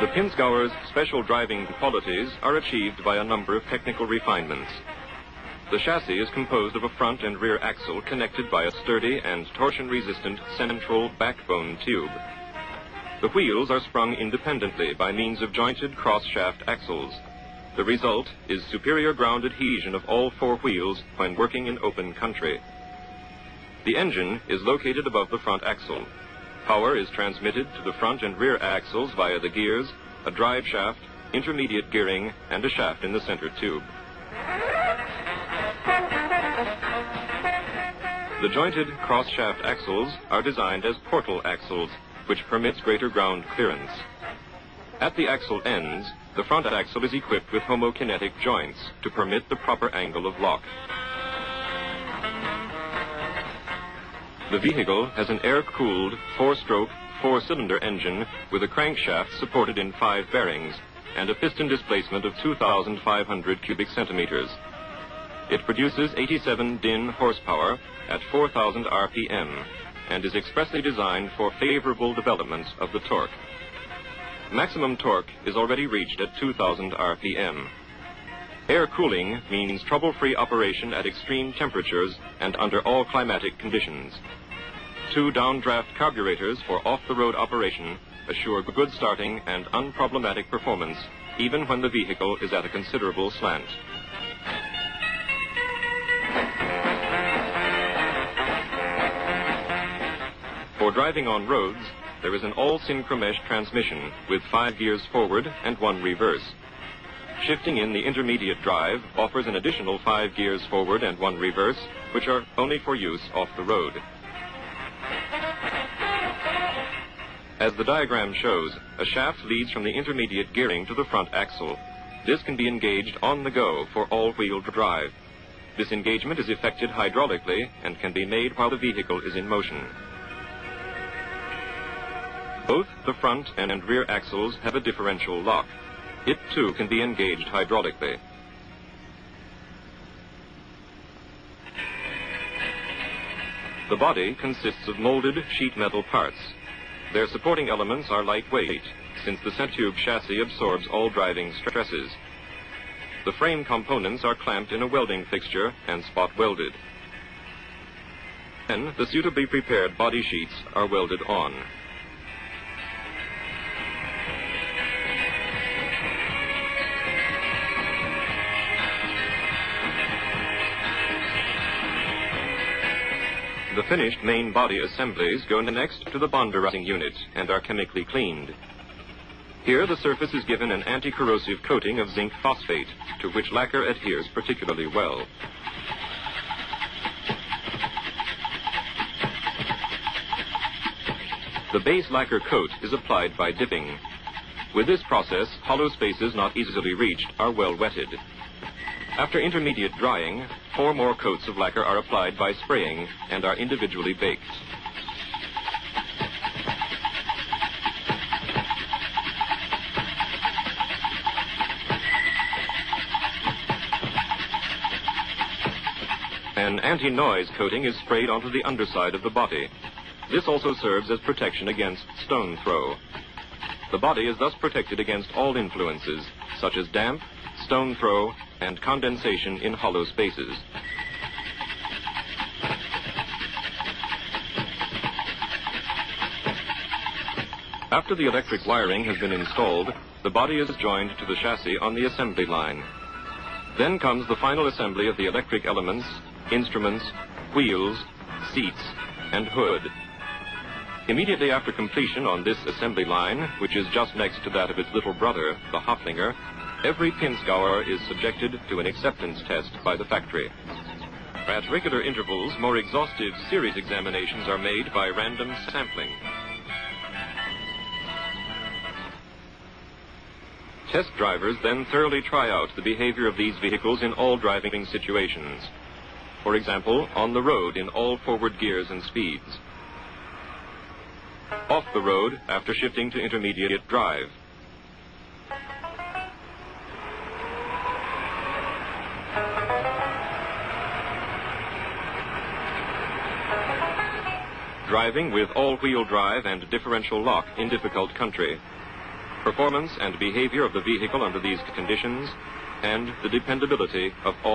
The Pinzgauer's special driving qualities are achieved by a number of technical refinements. The chassis is composed of a front and rear axle connected by a sturdy and torsion-resistant central backbone tube. The wheels are sprung independently by means of jointed cross-shaft axles. The result is superior ground adhesion of all four wheels when working in open country. The engine is located above the front axle. Power is transmitted to the front and rear axles via the gears, a drive shaft, intermediate gearing, and a shaft in the center tube. The jointed cross-shaft axles are designed as portal axles, which permits greater ground clearance. At the axle ends, the front axle is equipped with homokinetic joints to permit the proper angle of lock. The vehicle has an air-cooled, four-stroke, four-cylinder engine with a crankshaft supported in 5 bearings and a piston displacement of 2,500 cubic centimeters. It produces 87 din horsepower at 4,000 RPM and is expressly designed for favorable development of the torque. Maximum torque is already reached at 2,000 RPM. Air cooling means trouble-free operation at extreme temperatures and under all climatic conditions. 2 downdraft carburetors for off-the-road operation assure good starting and unproblematic performance, even when the vehicle is at a considerable slant. For driving on roads, there is an all-synchromesh transmission with 5 gears forward and 1 reverse. Shifting in the intermediate drive offers an additional 5 gears forward and 1 reverse, which are only for use off the road. As the diagram shows, a shaft leads from the intermediate gearing to the front axle. This can be engaged on the go for all-wheel drive. This engagement is effected hydraulically and can be made while the vehicle is in motion. Both the front and rear axles have a differential lock. It too can be engaged hydraulically. The body consists of molded sheet metal parts. Their supporting elements are lightweight, since the center-tube chassis absorbs all driving stresses. The frame components are clamped in a welding fixture and spot welded. Then the suitably prepared body sheets are welded on. The finished main body assemblies go next to the bonderizing unit and are chemically cleaned. Here the surface is given an anti-corrosive coating of zinc phosphate, to which lacquer adheres particularly well. The base lacquer coat is applied by dipping. With this process, hollow spaces not easily reached are well wetted. After intermediate drying, 4 more coats of lacquer are applied by spraying and are individually baked. An anti-noise coating is sprayed onto the underside of the body. This also serves as protection against stone throw. The body is thus protected against all influences, such as damp, stone throw, and condensation in hollow spaces. After the electric wiring has been installed, the body is joined to the chassis on the assembly line. Then comes the final assembly of the electric elements, instruments, wheels, seats, and hood. Immediately after completion on this assembly line, which is just next to that of its little brother, the Haflinger, every Pinzgauer is subjected to an acceptance test by the factory. At regular intervals, more exhaustive series examinations are made by random sampling. Test drivers then thoroughly try out the behavior of these vehicles in all driving situations. For example, on the road in all forward gears and speeds. Off the road after shifting to intermediate drive. Driving with all-wheel drive and differential lock in difficult country. performance and behavior of the vehicle under these conditions, and the dependability of all